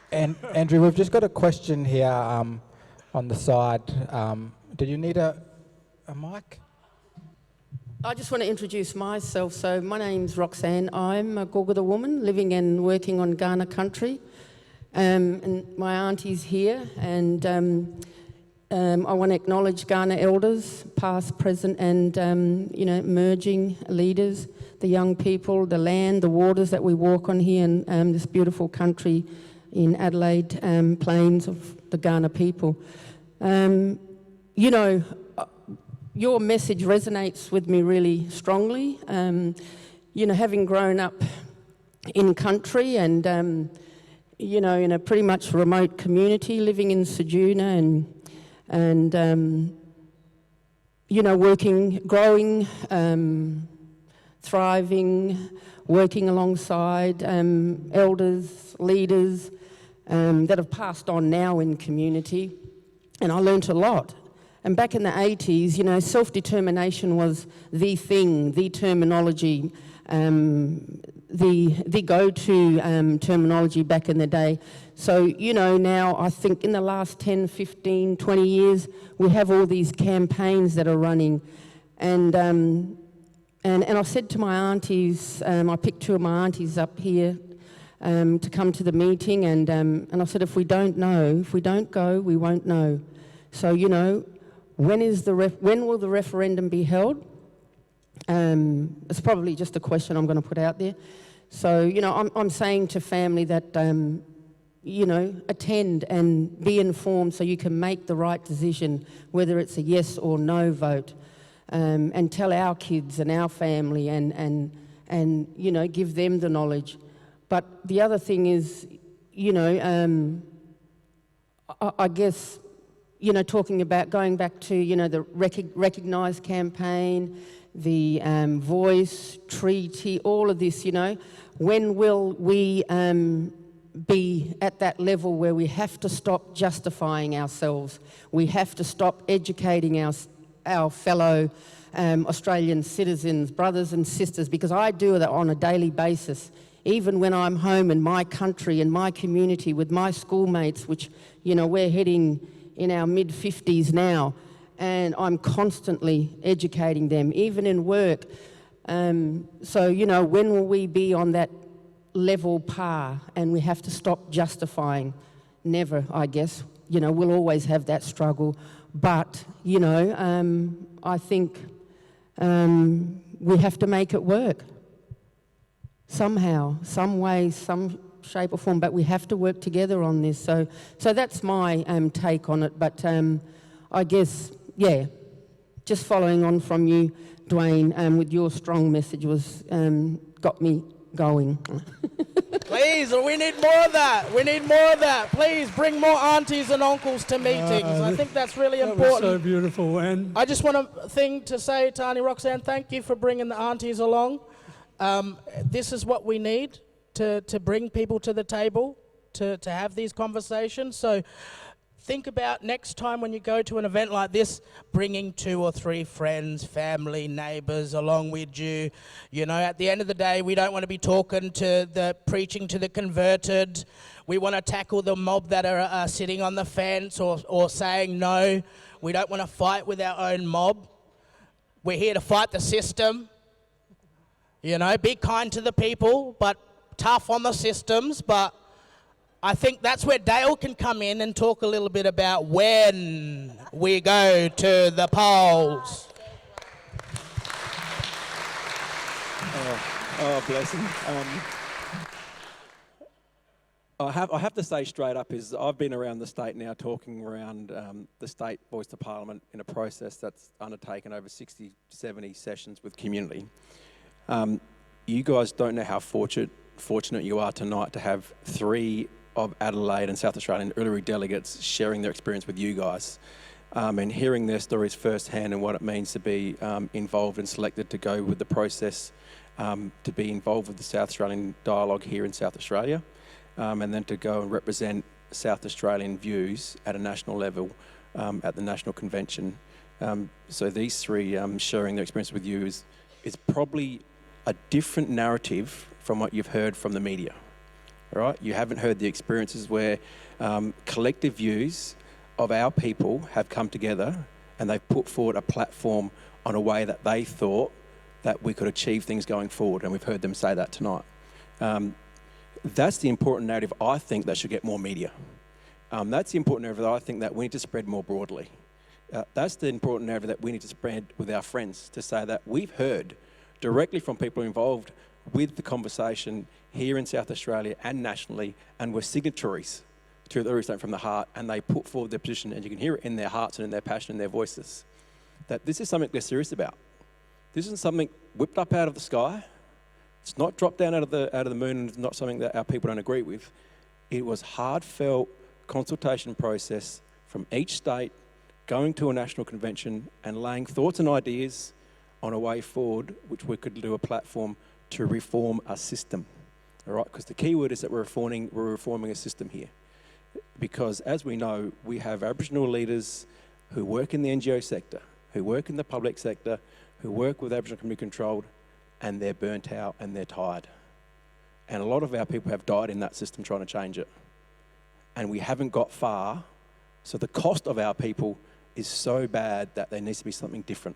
And Andrew, we've just got a question here on the side. Did you need a mic? I just want to introduce myself. So my name's Roxanne. I'm a Gulgada woman living and working on Kaurna country. And my auntie's here, and I want to acknowledge Kaurna elders, past, present, and emerging leaders, the young people, the land, the waters that we walk on here, and this beautiful country in Adelaide, plains of the Kaurna people. Your message resonates with me really strongly. Having grown up in country and in a pretty much remote community, living in Ceduna and working, growing, thriving, working alongside elders, leaders that have passed on now in community, and I learnt a lot. And back in the 80s, self-determination was the thing, the terminology, the go-to terminology back in the day. So, now I think in the last 10, 15, 20 years, we have all these campaigns that are running. And I said to my aunties, I picked two of my aunties up here to come to the meeting, and I said, if we don't know, if we don't go, we won't know. So, when will the referendum be held? It's probably just a question I'm going to put out there. So, I'm saying to family that, attend and be informed so you can make the right decision, whether it's a yes or no vote, and tell our kids and our family and give them the knowledge. But the other thing is, I guess, talking about going back to, the Recognise campaign, the Voice, Treaty, all of this, when will we be at that level where we have to stop justifying ourselves? We have to stop educating our fellow Australian citizens, brothers and sisters, because I do that on a daily basis. Even when I'm home in my country, in my community, with my schoolmates, which, we're heading in our mid-50s now, and I'm constantly educating them, even in work. So, when will we be on that level par, and we have to stop justifying? Never, I guess. We'll always have that struggle. But, I think we have to make it work. Somehow, some way, some shape or form, but we have to work together on this. So that's my take on it. But I guess, just following on from you, Dwayne, with your strong message was got me going. Please, we need more of that. We need more of that. Please bring more aunties and uncles to meetings. I think that's really important. That was so beautiful. And I just want a thing to say to Auntie Roxanne, thank you for bringing the aunties along. This is what we need to bring people to the table, to have these conversations. So think about next time when you go to an event like this, bringing 2 or 3 friends, family, neighbours along with you. At the end of the day, we don't want to be preaching to the converted. We want to tackle the mob that are sitting on the fence or saying no. We don't want to fight with our own mob. We're here to fight the system. Be kind to the people, but tough on the systems. But I think that's where Dale can come in and talk a little bit about when we go to the polls. Oh, bless him. I have to say straight up is I've been around the state now talking around the state voice to Parliament in a process that's undertaken over 60, 70 sessions with community. You guys don't know how fortunate you are tonight to have 3 of Adelaide and South Australian Uluru delegates sharing their experience with you guys and hearing their stories firsthand and what it means to be involved and selected to go with the process, to be involved with the South Australian dialogue here in South Australia, and then to go and represent South Australian views at a national level at the National Convention. So these 3 sharing their experience with you is probably a different narrative from what you've heard from the media. all right? You haven't heard the experiences where collective views of our people have come together and they've put forward a platform on a way that they thought that we could achieve things going forward, and we've heard them say that tonight. That's the important narrative I think that should get more media. That's the important narrative that I think that we need to spread more broadly. That's the important narrative that we need to spread with our friends, to say that we've heard directly from people involved with the conversation here in South Australia and nationally, and we're signatories to the Statement from the Heart, and they put forward their position, and you can hear it in their hearts and in their passion and their voices, that this is something they're serious about. This isn't something whipped up out of the sky. It's not dropped down out of the moon, and it's not something that our people don't agree with. It was heartfelt consultation process from each state, going to a national convention and laying thoughts and ideas on a way forward, which we could do a platform to reform a system, all right? Because the key word is that we're reforming a system here. Because as we know, we have Aboriginal leaders who work in the NGO sector, who work in the public sector, who work with Aboriginal community controlled, and they're burnt out and they're tired. And a lot of our people have died in that system trying to change it. And we haven't got far, so the cost of our people is so bad that there needs to be something different,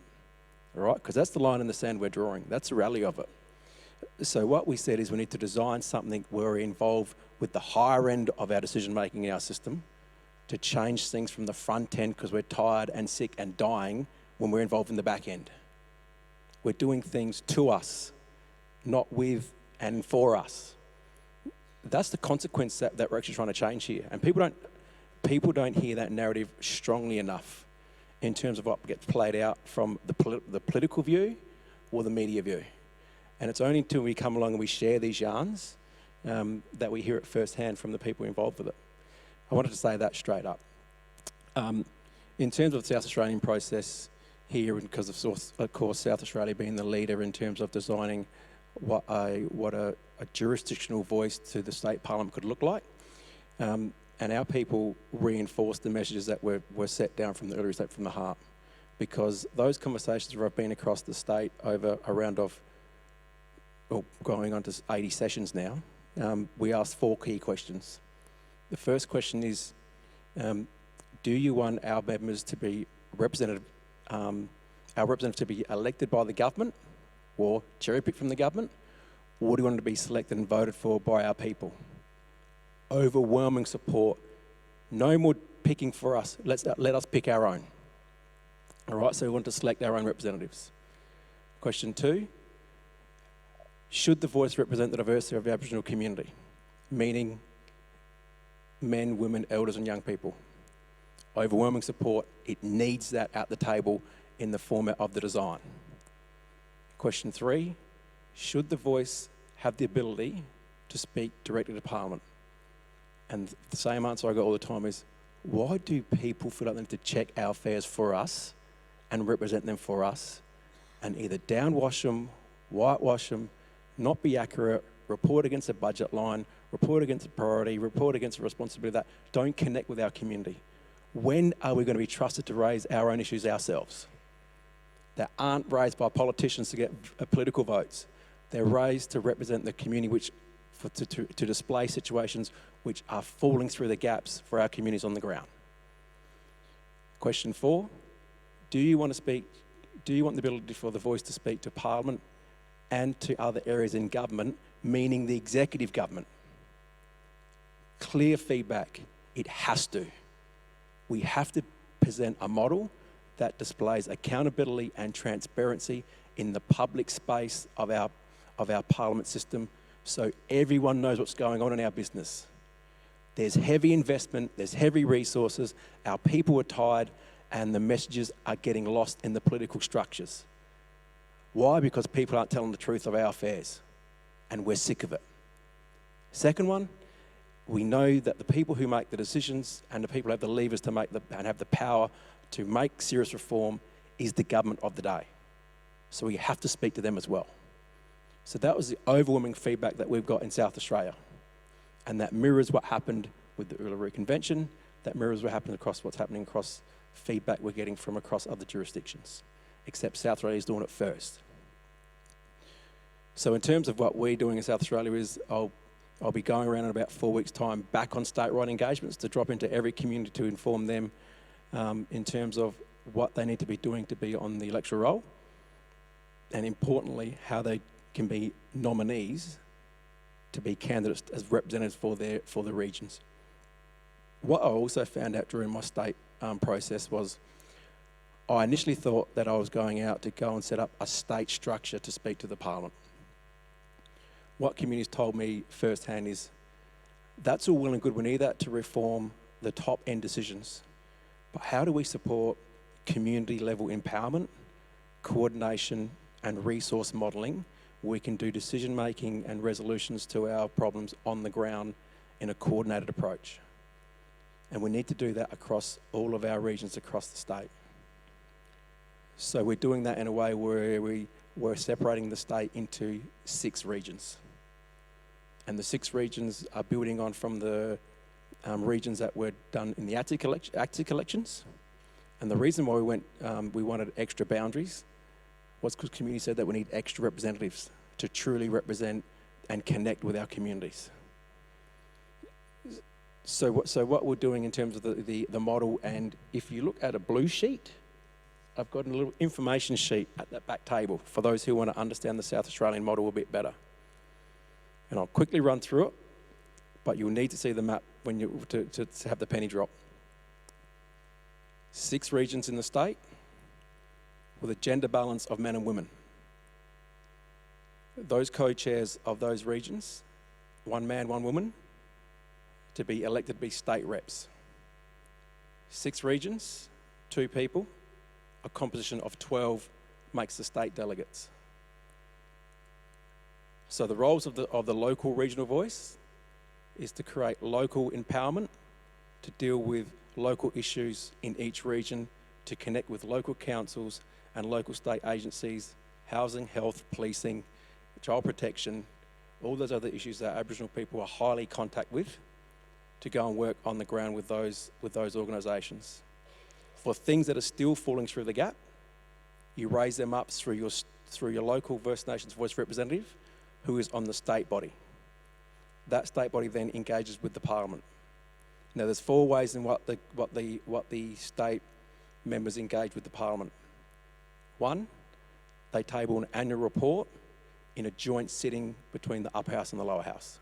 all right? Because that's the line in the sand we're drawing. That's the reality of it. So what we said is we need to design something where we're involved with the higher end of our decision-making in our system to change things from the front end, because we're tired and sick and dying when we're involved in the back end. We're doing things to us, not with and for us. That's the consequence that we're actually trying to change here. And people don't hear that narrative strongly enough in terms of what gets played out from the political view or the media view. And it's only until we come along and we share these yarns that we hear it firsthand from the people involved with it. I wanted to say that straight up. In terms of the South Australian process here, and because of course South Australia being the leader in terms of designing what a jurisdictional voice to the state parliament could look like, and our people reinforced the messages that were set down from the earlier Statement from the Heart, because those conversations where I've been across the state over a round of, well, going on to 80 sessions now, we asked 4 key questions. The first question is, do you want our members to be representative, our representatives to be elected by the government or cherry-picked from the government, or do you want them to be selected and voted for by our people? Overwhelming support. No more picking for us. Let us pick our own. All right, so we want to select our own representatives. Question 2, should the voice represent the diversity of the Aboriginal community? Meaning men, women, elders and young people. Overwhelming support. It needs that at the table in the format of the design. Question 3, should the voice have the ability to speak directly to Parliament? And the same answer I got all the time is, why do people feel like they need to check our affairs for us and represent them for us, and either downwash them, whitewash them, not be accurate, report against a budget line, report against a priority, report against a responsibility that don't connect with our community? When are we going to be trusted to raise our own issues ourselves? That aren't raised by politicians to get political votes. They're raised to represent the community, to display situations which are falling through the gaps for our communities on the ground. Question 4, do you want the ability for the voice to speak to Parliament and to other areas in government, meaning the executive government? Clear feedback, it has to. We have to present a model that displays accountability and transparency in the public space of our Parliament system, so everyone knows what's going on in our business. There's heavy investment, there's heavy resources, our people are tired, and the messages are getting lost in the political structures. Why? Because people aren't telling the truth of our affairs, and we're sick of it. Second one, we know that the people who make the decisions and the people who have the levers to make and have the power to make serious reform is the government of the day. So we have to speak to them as well. So that was the overwhelming feedback that we've got in South Australia. And that mirrors what happened with the Uluru Convention, that mirrors what's happening across feedback we're getting from across other jurisdictions, except South Australia is doing it first. So in terms of what we're doing in South Australia is, I'll I'll be going around in about 4 weeks' time back on state-wide engagements to drop into every community to inform them in terms of what they need to be doing to be on the electoral roll, and importantly, how they can be nominees to be candidates as representatives for the regions. What I also found out during my state process was I initially thought that I was going out to go and set up a state structure to speak to the Parliament. What communities told me firsthand is that's all well and good. We need that to reform the top end decisions. But how do we support community level empowerment, coordination and resource modelling? We can do decision making and resolutions to our problems on the ground in a coordinated approach. And we need to do that across all of our regions across the state. So we're doing that in a way where we're separating the state into 6 regions. And the 6 regions are building on from the regions that were done in the ATSI collections. And the reason why we wanted extra boundaries was because community said that we need extra representatives to truly represent and connect with our communities. So what we're doing in terms of the model, and if you look at a blue sheet, I've got a little information sheet at that back table for those who want to understand the South Australian model a bit better. And I'll quickly run through it, but you'll need to see the map when to have the penny drop. 6 regions in the state with a gender balance of men and women. Those co-chairs of those regions, 1 man, 1 woman, to be elected to be state reps. 6 regions, 2 people, a composition of 12 makes the state delegates. So the roles of the local regional voice is to create local empowerment, to deal with local issues in each region, to connect with local councils and local state agencies, housing, health, policing, child protection, all those other issues that Aboriginal people are highly in contact with, to go and work on the ground with those organisations. For things that are still falling through the gap, you raise them up through your local First Nations Voice representative, who is on the state body. That state body then engages with the Parliament. Now, there's 4 ways in what the state members engage with the Parliament. 1, they table an annual report in a joint sitting between the upper house and the lower house.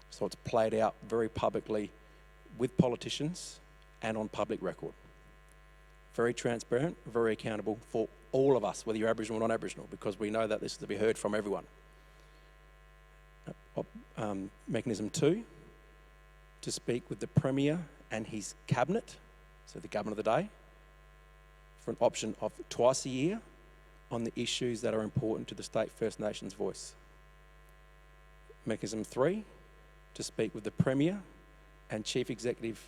So it's played out very publicly with politicians and on public record. Very transparent, very accountable for all of us, whether you're Aboriginal or non-Aboriginal, because we know that this is to be heard from everyone. Mechanism 2, to speak with the Premier and his Cabinet, so the Government of the day, for an option of twice a year on the issues that are important to the State First Nations Voice. Mechanism 3, to speak with the Premier and chief executives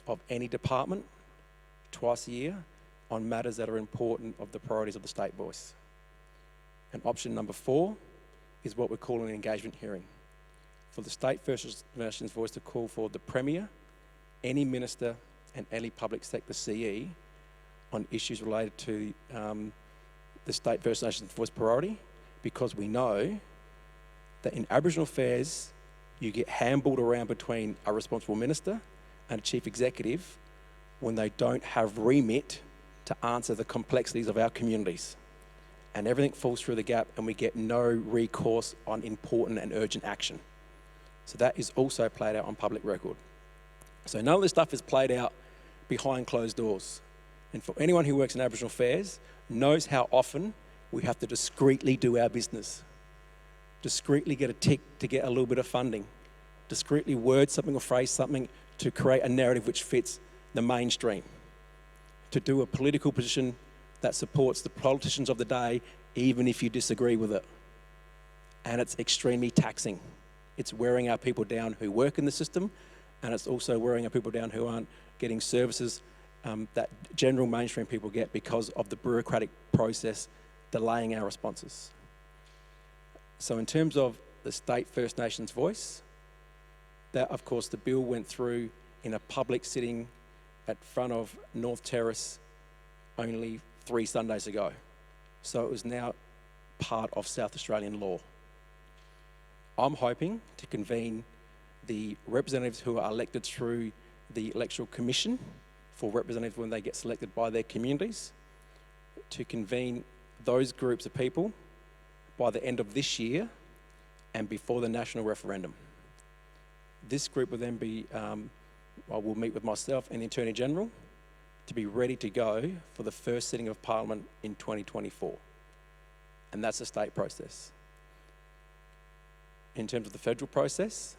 of any department twice a year on matters that are important of the priorities of the State Voice. And option number 4 is what we're calling an engagement hearing. For the State First Nations Voice to call for the Premier, any Minister and any public sector CE on issues related to the State First Nations Voice priority, because we know that in Aboriginal affairs, you get handballed around between a responsible minister and a chief executive when they don't have remit to answer the complexities of our communities. And everything falls through the gap and we get no recourse on important and urgent action. So that is also played out on public record. So none of this stuff is played out behind closed doors. And for anyone who works in Aboriginal affairs knows how often we have to discreetly do our business. Discreetly get a tick to get a little bit of funding. Discreetly word something or phrase something to create a narrative which fits the mainstream. To do a political position that supports the politicians of the day, even if you disagree with it. And it's extremely taxing. It's wearing our people down who work in the system, and it's also wearing our people down who aren't getting services that general mainstream people get because of the bureaucratic process delaying our responses. So in terms of the State First Nations Voice, that of course the bill went through in a public sitting at front of North Terrace only 3 Sundays ago. So it was now part of South Australian law. I'm hoping to convene the representatives who are elected through the Electoral Commission for representatives when they get selected by their communities, to convene those groups of people by the end of this year and before the national referendum. This group will then be, I will meet with myself and the Attorney General to be ready to go for the first sitting of Parliament in 2024. And that's the state process. In terms of the federal process,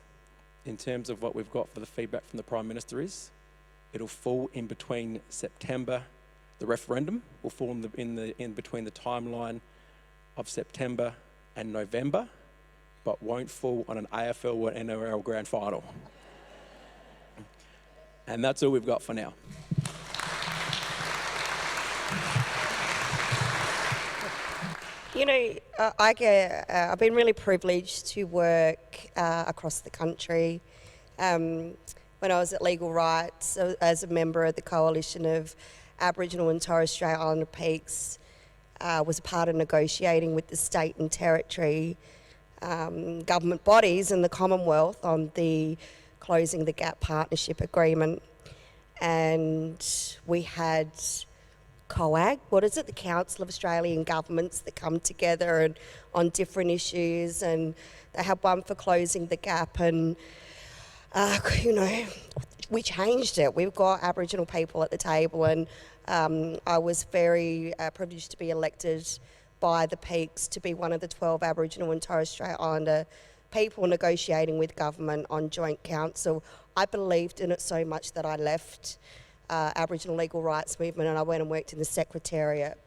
in terms of what we've got for the feedback from the Prime Minister is, it'll fall in between September, the referendum will fall in between the timeline of September and November, but won't fall on an AFL or NRL grand final. And that's all we've got for now. You know, I've been really privileged to work across the country. When I was at Legal Rights, as a member of the Coalition of Aboriginal and Torres Strait Islander Peaks, was a part of negotiating with the state and territory government bodies and the Commonwealth on the Closing the Gap Partnership Agreement. And we had COAG, the Council of Australian Governments, that come together and on different issues, and they had one for closing the gap, and you know, we changed it. We've got Aboriginal people at the table, and I was very privileged to be elected by the Peaks to be one of the 12 Aboriginal and Torres Strait Islander people negotiating with government on joint council. I believed in it so much that I left Aboriginal legal rights movement and I went and worked in the Secretariat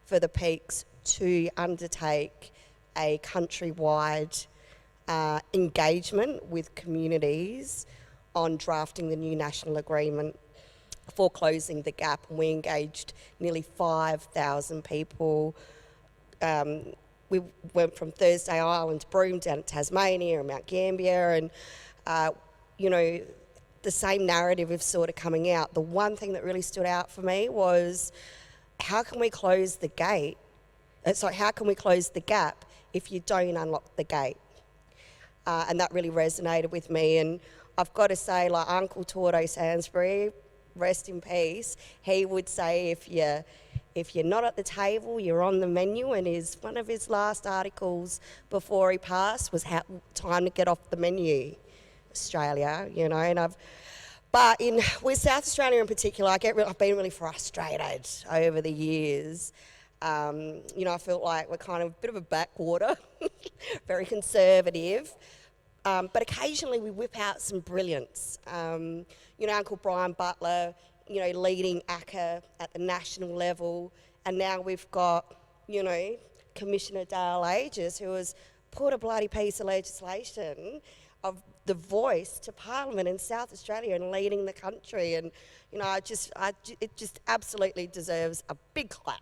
for the Peaks to undertake a countrywide engagement with communities on drafting the new national agreement for closing the gap. And we engaged nearly 5,000 people. We went from Thursday Island to Broome down to Tasmania and Mount Gambier, and you know, the same narrative is sort of coming out. The one thing that really stood out for me was, how can we close the gate? How can we close the gap if you don't unlock the gate? And that really resonated with me. And I've got to say, like Uncle Tordo Sansbury, rest in peace, he would say, if you're not at the table, you're on the menu. And one of his last articles before he passed was time to get off the menu, Australia, you know. And with South Australia in particular, I've been really frustrated over the years. You know, I felt like we're kind of a bit of a backwater, very conservative. But occasionally we whip out some brilliance. You know, Uncle Brian Butler, you know, leading ACCA at the national level. And now we've got, you know, Commissioner Dale Agius, who has put a bloody piece of legislation of the voice to Parliament in South Australia and leading the country. And, you know, it just absolutely deserves a big clap.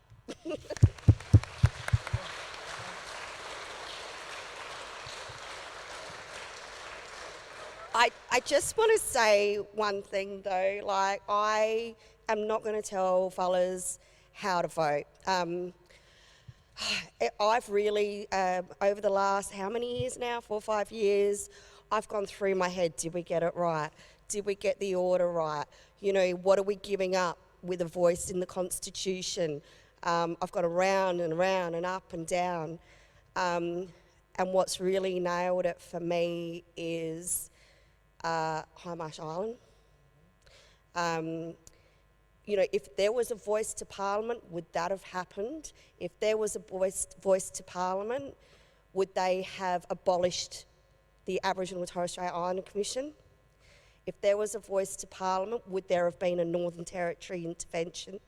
I just want to say one thing though, like, I am not going to tell fellas how to vote. I've really, over the last, how many years now, 4 or 5 years, I've gone through my head, did we get it right? Did we get the order right? You know, what are we giving up with a voice in the Constitution? I've gone around and around and up and down. And what's really nailed it for me is High Marsh Island. You know, if there was a voice to Parliament, would that have happened? If there was a voice to Parliament, would they have abolished the Aboriginal and Torres Strait Islander Commission? If there was a voice to Parliament, would there have been a Northern Territory intervention?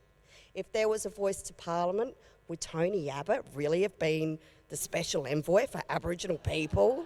If there was a voice to Parliament, would Tony Abbott really have been the special envoy for Aboriginal people?